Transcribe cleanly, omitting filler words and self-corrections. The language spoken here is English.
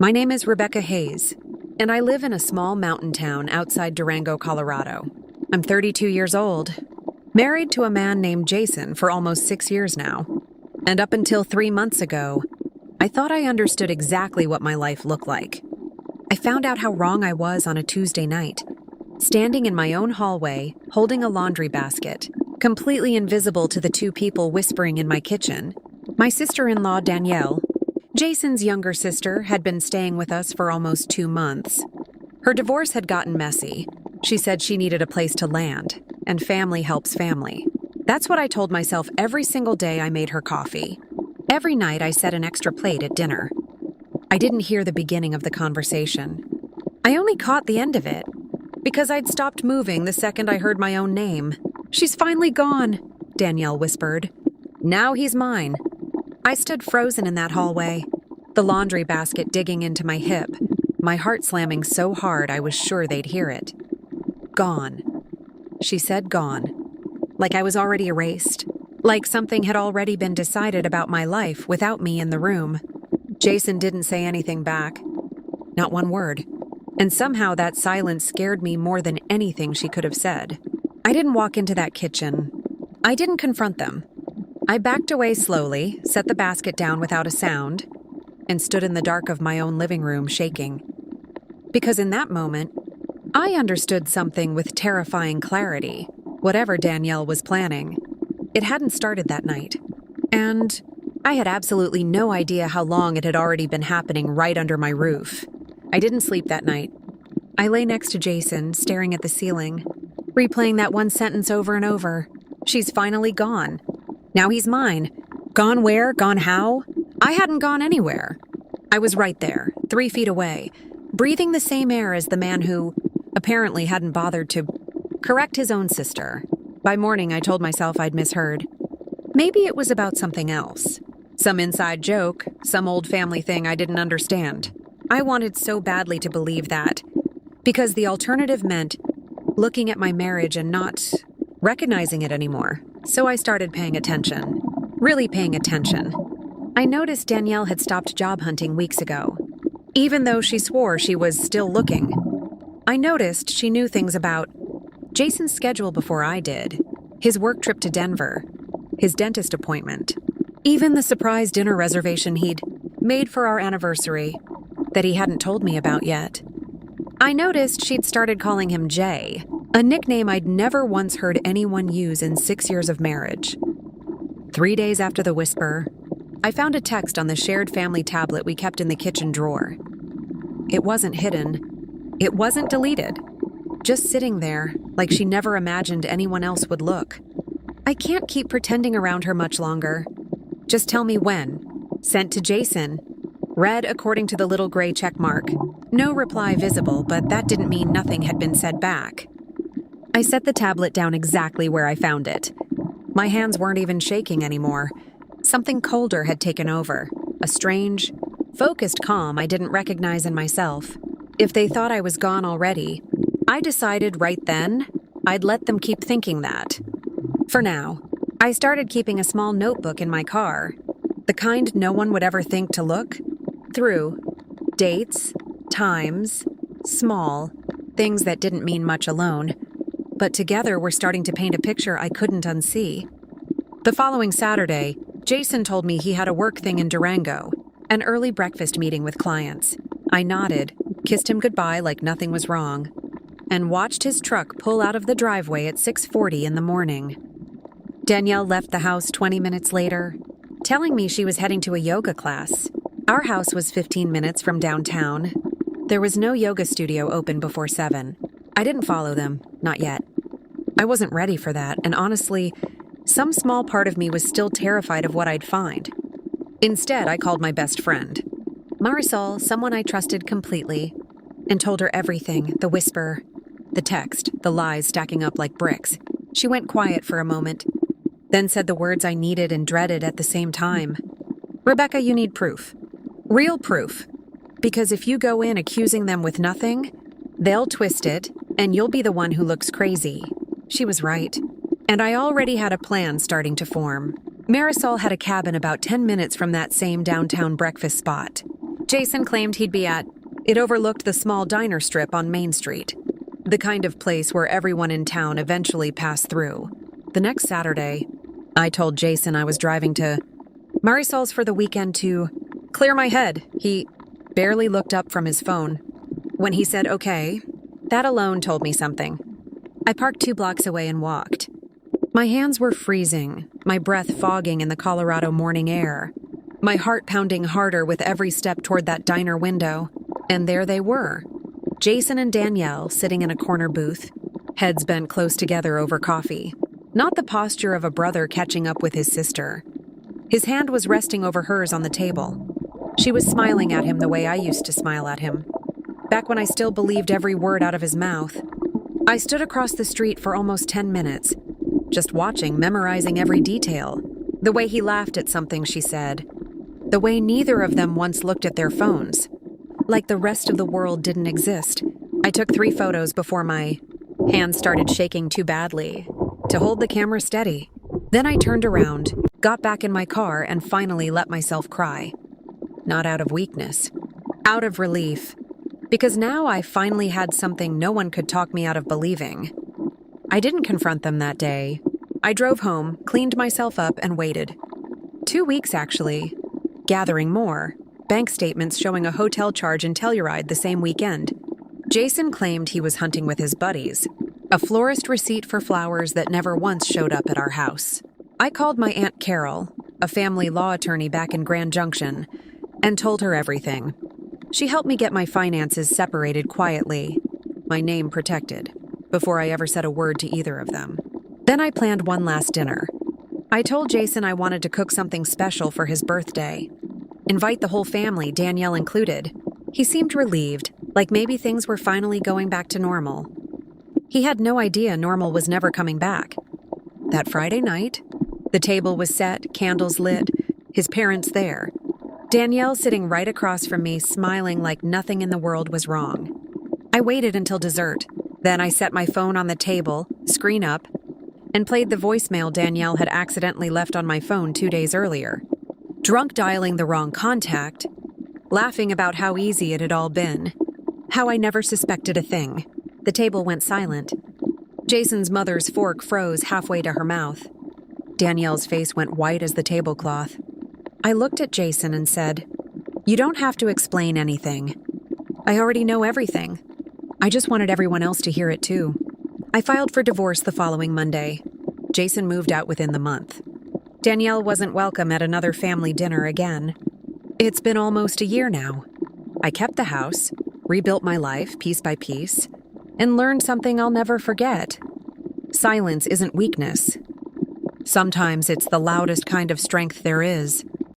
My name is Rebecca Hayes, and I live in a small mountain town outside Durango, Colorado. I'm 32 years old, married to a man named Jason for almost 6 years now. And up until 3 months ago, I thought I understood exactly what my life looked like. I found out how wrong I was on a Tuesday night, standing in my own hallway, holding a laundry basket, completely invisible to the two people whispering in my kitchen. My sister-in-law, Danielle, Jason's younger sister, had been staying with us for almost 2 months. Her divorce had gotten messy. She said she needed a place to land, and family helps family. That's what I told myself every single day I made her coffee. Every night I set an extra plate at dinner. I didn't hear the beginning of the conversation. I only caught the end of it, because I'd stopped moving the second I heard my own name. "She's finally gone," Danielle whispered. "Now he's mine." I stood frozen in that hallway, the laundry basket digging into my hip, my heart slamming so hard I was sure they'd hear it. "Gone." She said gone. Like I was already erased. Like something had already been decided about my life without me in the room. Jason didn't say anything back. Not one word. And somehow that silence scared me more than anything she could have said. I didn't walk into that kitchen. I didn't confront them. I backed away slowly, set the basket down without a sound, and stood in the dark of my own living room shaking. Because in that moment, I understood something with terrifying clarity, whatever Danielle was planning. It hadn't started that night, and I had absolutely no idea how long it had already been happening right under my roof. I didn't sleep that night. I lay next to Jason, staring at the ceiling, replaying that one sentence over and over. "She's finally gone. Now he's mine." Gone where? Gone how? I hadn't gone anywhere. I was right there, 3 feet away, breathing the same air as the man who apparently hadn't bothered to correct his own sister. By morning, I told myself I'd misheard. Maybe it was about something else. Some inside joke, some old family thing I didn't understand. I wanted so badly to believe that, because the alternative meant looking at my marriage and not recognizing it anymore. So I started paying attention. Really paying attention. I noticed Danielle had stopped job hunting weeks ago, even though she swore she was still looking. I noticed she knew things about Jason's schedule before I did, his work trip to Denver, his dentist appointment, even the surprise dinner reservation he'd made for our anniversary that he hadn't told me about yet. I noticed she'd started calling him Jay, a nickname I'd never once heard anyone use in 6 years of marriage. 3 days after the whisper, I found a text on the shared family tablet we kept in the kitchen drawer. It wasn't hidden. It wasn't deleted. Just sitting there, like she never imagined anyone else would look. "I can't keep pretending around her much longer. Just tell me when." Sent to Jason. Read according to the little gray check mark. No reply visible, but that didn't mean nothing had been said back. I set the tablet down exactly where I found it. My hands weren't even shaking anymore. Something colder had taken over. A strange, focused calm I didn't recognize in myself. If they thought I was gone already, I decided right then I'd let them keep thinking that. For now, I started keeping a small notebook in my car, the kind no one would ever think to look through. Dates, times, small, things that didn't mean much alone, but together were starting to paint a picture I couldn't unsee. The following Saturday, Jason told me he had a work thing in Durango, an early breakfast meeting with clients. I nodded, kissed him goodbye like nothing was wrong, and watched his truck pull out of the driveway at 6:40 in the morning. Danielle left the house 20 minutes later, telling me she was heading to a yoga class. Our house was 15 minutes from downtown. There was no yoga studio open before 7. I didn't follow them, not yet. I wasn't ready for that, and honestly, some small part of me was still terrified of what I'd find. Instead, I called my best friend, Marisol, someone I trusted completely, and told her everything, the whisper, the text, the lies stacking up like bricks. She went quiet for a moment, then said the words I needed and dreaded at the same time. "Rebecca, you need proof. Real proof. Because if you go in accusing them with nothing, they'll twist it, and you'll be the one who looks crazy." She was right. And I already had a plan starting to form. Marisol had a cabin about 10 minutes from that same downtown breakfast spot. Jason claimed he'd be at. It overlooked the small diner strip on Main Street, the kind of place where everyone in town eventually passed through. The next Saturday, I told Jason I was driving to Marisol's for the weekend to clear my head. He barely looked up from his phone. When he said okay, that alone told me something. I parked 2 blocks away and walked. My hands were freezing, my breath fogging in the Colorado morning air, my heart pounding harder with every step toward that diner window. And there they were, Jason and Danielle sitting in a corner booth, heads bent close together over coffee. Not the posture of a brother catching up with his sister. His hand was resting over hers on the table. She was smiling at him the way I used to smile at him, back when I still believed every word out of his mouth. I stood across the street for almost 10 minutes, just watching, memorizing every detail. The way he laughed at something she said. The way neither of them once looked at their phones. Like the rest of the world didn't exist. I took 3 photos before my hands started shaking too badly to hold the camera steady. Then I turned around, got back in my car, and finally let myself cry. Not out of weakness, out of relief. Because now I finally had something no one could talk me out of believing. I didn't confront them that day. I drove home, cleaned myself up, and waited. 2 weeks, actually. Gathering more. Bank statements showing a hotel charge in Telluride the same weekend. Jason claimed he was hunting with his buddies. A florist receipt for flowers that never once showed up at our house. I called my Aunt Carol, a family law attorney back in Grand Junction, and told her everything. She helped me get my finances separated quietly, my name protected, before I ever said a word to either of them. Then I planned one last dinner. I told Jason I wanted to cook something special for his birthday. Invite the whole family, Danielle included. He seemed relieved, like maybe things were finally going back to normal. He had no idea normal was never coming back. That Friday night, the table was set, candles lit, his parents there. Danielle sitting right across from me, smiling like nothing in the world was wrong. I waited until dessert. Then I set my phone on the table, screen up, and played the voicemail Danielle had accidentally left on my phone 2 days earlier. Drunk dialing the wrong contact, laughing about how easy it had all been, how I never suspected a thing. The table went silent. Jason's mother's fork froze halfway to her mouth. Danielle's face went white as the tablecloth. I looked at Jason and said, "You don't have to explain anything. I already know everything. I just wanted everyone else to hear it too." I filed for divorce the following Monday. Jason moved out within the month. Danielle wasn't welcome at another family dinner again. It's been almost a year now. I kept the house, rebuilt my life piece by piece, and learned something I'll never forget. Silence isn't weakness. Sometimes it's the loudest kind of strength there is.